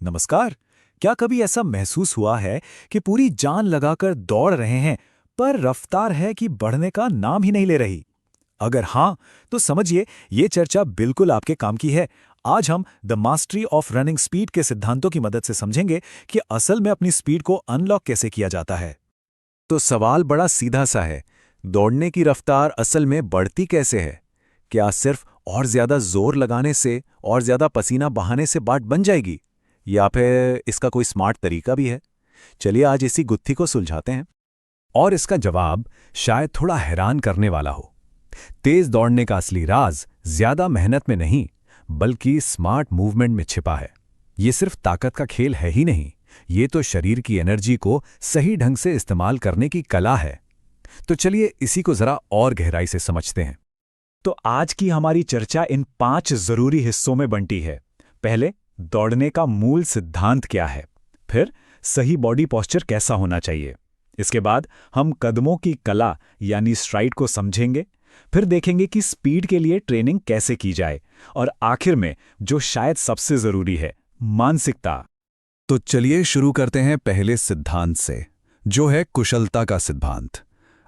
नमस्कार। क्या कभी ऐसा महसूस हुआ है कि पूरी जान लगाकर दौड़ रहे हैं, पर रफ्तार है कि बढ़ने का नाम ही नहीं ले रही? अगर हाँ, तो समझिए ये चर्चा बिल्कुल आपके काम की है। आज हम the mastery of running speed के सिद्धांतों की मदद से समझेंगे कि असल में अपनी स्पीड को अनलॉक कैसे किया जाता है। तो सवाल बड़ा सीधा सा है। दौड़ने की रफ्तार असल में बढ़ती कैसे है? क्या सिर्फ और ज्यादा जोर लगाने से और ज्यादा पसीना बहाने से बात बन जाएगी, या फिर इसका कोई स्मार्ट तरीका भी है? चलिए आज इसी गुत्थी को सुलझाते हैं। और इसका जवाब शायद थोड़ा हैरान करने वाला हो। तेज दौड़ने का असली राज ज्यादा मेहनत में नहीं, बल्कि स्मार्ट मूवमेंट में छिपा है। ये सिर्फ ताकत का खेल है ही नहीं, ये तो शरीर की एनर्जी को सही ढंग से इस्तेमाल करने की कला है। तो चलिए इसी को जरा और गहराई से समझते हैं। तो आज की हमारी चर्चा इन 5 जरूरी हिस्सों में बंटी है। पहले, दौड़ने का मूल सिद्धांत क्या है। फिर, सही बॉडी पोस्चर कैसा होना चाहिए। इसके बाद हम कदमों की कला यानी स्ट्राइड को समझेंगे। फिर देखेंगे कि स्पीड के लिए ट्रेनिंग कैसे की जाए। और आखिर में, जो शायद सबसे जरूरी है, मानसिकता। तो चलिए शुरू करते हैं पहले सिद्धांत से, जो है कुशलता का सिद्धांत।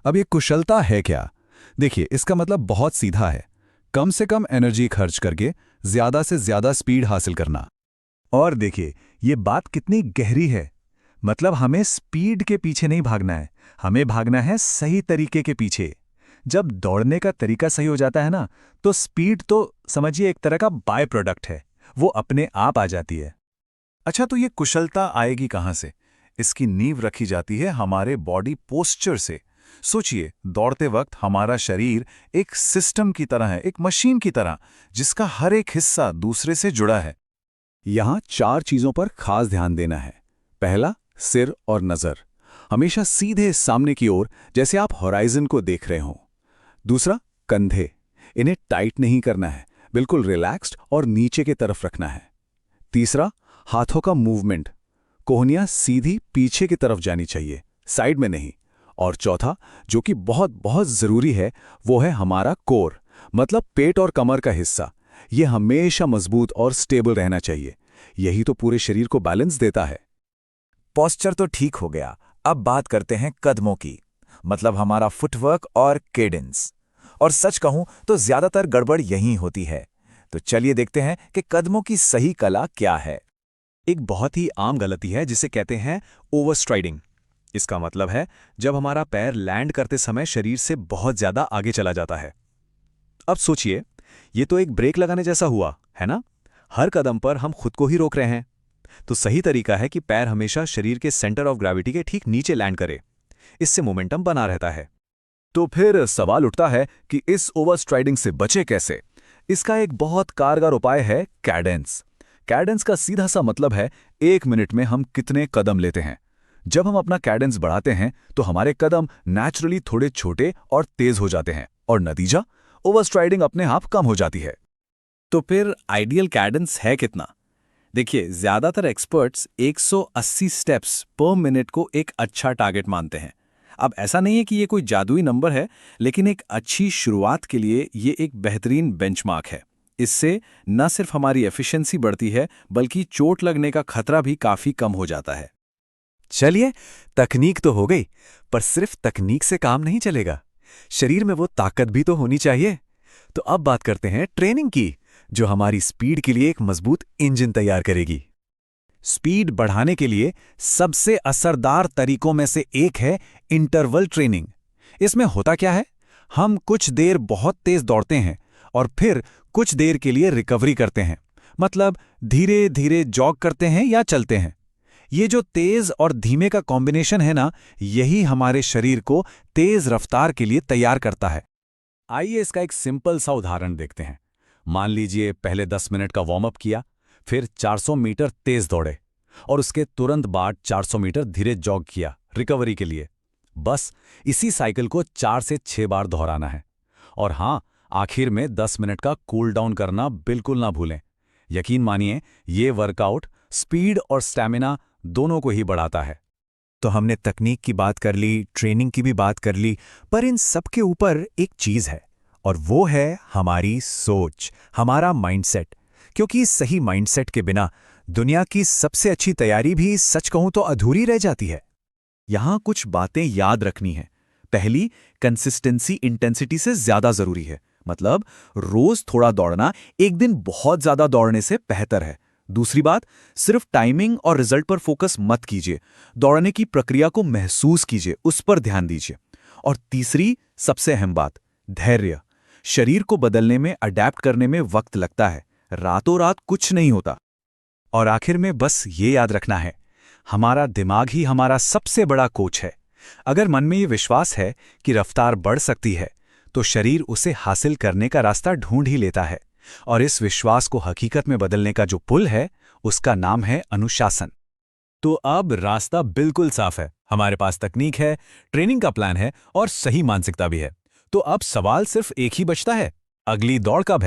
अब ये कुशलता है क्या? देखिए, इसका मतलब बहुत सीधा है। कम से कम एनर्जी खर्च करके ज्यादा से ज्यादा स्पीड हासिल करना। और देखिए, ये बात कितनी गहरी है। मतलब हमें स्पीड के पीछे नहीं भागना है, हमें भागना है सही तरीके के पीछे। जब दौड़ने का तरीका सही हो जाता है ना, तो स्पीड तो समझिए एक तरह का बाय प्रोडक्ट है, वो अपने आप आ जाती है। अच्छा, तो ये कुशलता आएगी कहाँ से? इसकी नींव रखी जाती है हमारे बॉडी पोस्चर से। सोचिए, दौड़ते वक्त हमारा शरीर एक सिस्टम की तरह है, एक मशीन की तरह, जिसका हर एक हिस्सा दूसरे से जुड़ा है। यहां 4 चीजों पर खास ध्यान देना है। पहला, सिर और नजर, हमेशा सीधे सामने की ओर, जैसे आप होराइजन को देख रहे हों। दूसरा, कंधे, इन्हें टाइट नहीं करना है, बिल्कुल रिलैक्स्ड और नीचे की तरफ रखना है। तीसरा, हाथों का मूवमेंट, कोहनियां सीधी पीछे की तरफ जानी चाहिए, साइड में नहीं। और चौथा, जो कि बहुत बहुत जरूरी है, वो है हमारा कोर, मतलब पेट और कमर का हिस्सा। ये हमेशा मजबूत और स्टेबल रहना चाहिए। यही तो पूरे शरीर को बैलेंस देता है। पोस्चर तो ठीक हो गया, अब बात करते हैं कदमों की, मतलब हमारा फुटवर्क और केडेंस। और सच कहूं तो ज्यादातर गड़बड़ यहीं होती है। तो चलिए देखते हैं कि कदमों की सही कला क्या है। एक बहुत ही आम गलती है जिसे कहते हैं ओवरस्ट्राइडिंग। इसका मतलब है जब हमारा पैर लैंड करते समय शरीर से बहुत ज्यादा आगे चला जाता है। अब सोचिए, ये तो एक ब्रेक लगाने जैसा हुआ, है ना? हर कदम पर हम खुद को ही रोक रहे हैं। तो सही तरीका है कि पैर हमेशा शरीर के सेंटर ऑफ ग्रेविटी के ठीक नीचे लैंड करे। इससे मोमेंटम बना रहता है। तो फिर सवाल उठता है कि इस ओवरस्ट्राइडिंग से बचे कैसे? इसका एक बहुत कारगर उपाय है कैडेंस। कैडेंस का सीधा सा मतलब है 1 मिनट में हम कितने कदम लेते हैं। जब हम अपना कैडेंस बढ़ाते हैं तो हमारे कदम नेचुरली थोड़े छोटे और तेज हो जाते हैं, और नतीजा, ओवरस्ट्राइडिंग अपने आप कम हो जाती है। तो फिर आइडियल कैडेंस है कितना? देखिए, ज्यादातर एक्सपर्ट्स 180 स्टेप्स पर मिनट को एक अच्छा टारगेट मानते हैं। अब ऐसा नहीं है कि ये कोई जादुई नंबर है, लेकिन एक अच्छी शुरुआत के लिए ये एक बेहतरीन बेंचमार्क है। इससे न सिर्फ हमारी एफिशिएंसी बढ़ती है, बल्कि चोट लगने का खतरा भी काफी कम हो जाता है। चलिए, तकनीक तो हो गई, पर सिर्फ तकनीक से काम नहीं चलेगा। शरीर में वो ताकत भी तो होनी चाहिए। तो अब बात करते हैं ट्रेनिंग की, जो हमारी स्पीड के लिए एक मजबूत इंजन तैयार करेगी। स्पीड बढ़ाने के लिए सबसे असरदार तरीकों में से एक है इंटरवल ट्रेनिंग। इसमें होता क्या है? हम कुछ देर बहुत तेज दौड़ते हैं और फिर कुछ देर के लिए रिकवरी करते हैं, मतलब धीरे धीरे जॉग करते हैं या चलते हैं। ये जो तेज और धीमे का कॉम्बिनेशन है ना, यही हमारे शरीर को तेज रफ्तार के लिए तैयार करता है। आइए इसका एक सिंपल सा उदाहरण देखते हैं। मान लीजिए पहले 10 मिनट का वार्म अप किया, फिर 400 मीटर तेज दौड़े, और उसके तुरंत बाद 400 मीटर धीरे जॉग किया रिकवरी के लिए। बस इसी साइकिल को 4 से 6 बार दोहराना है। और हाँ, आखिर में 10 मिनट का कूल डाउन करना बिल्कुल ना भूलें। यकीन मानिए, ये वर्कआउट स्पीड और स्टैमिना दोनों को ही बढ़ाता है। तो हमने तकनीक की बात कर ली, ट्रेनिंग की भी बात कर ली, पर इन सब के ऊपर एक चीज है, और वो है हमारी सोच, हमारा माइंडसेट। क्योंकि सही माइंडसेट के बिना दुनिया की सबसे अच्छी तैयारी भी सच कहूं तो अधूरी रह जाती है। यहां कुछ बातें याद रखनी है। पहली, कंसिस्टेंसी इंटेंसिटी से ज्यादा जरूरी है। मतलब रोज थोड़ा दौड़ना एक दिन बहुत ज्यादा दौड़ने से बेहतर है। दूसरी बात, सिर्फ टाइमिंग और रिजल्ट पर फोकस मत कीजिए, दौड़ने की प्रक्रिया को महसूस कीजिए, उस पर ध्यान दीजिए। और तीसरी, सबसे अहम बात, धैर्य। शरीर को बदलने में, अडैप्ट करने में वक्त लगता है, रातों रात कुछ नहीं होता। और आखिर में बस ये याद रखना है, हमारा दिमाग ही हमारा सबसे बड़ा कोच है। अगर मन में ये विश्वास है कि रफ्तार बढ़ सकती है, तो शरीर उसे हासिल करने का रास्ता ढूंढ ही लेता है। और इस विश्वास को हकीकत में बदलने का जो पुल है, उसका नाम है अनुशासन। तो अब रास्ता बिल्कुल साफ है। हमारे पास तकनीक है, ट्रेनिंग का प्लान है और सही मानसिकता भी है। तो अब सवाल सिर्फ एक ही बचता है, अगली दौड़ कब है?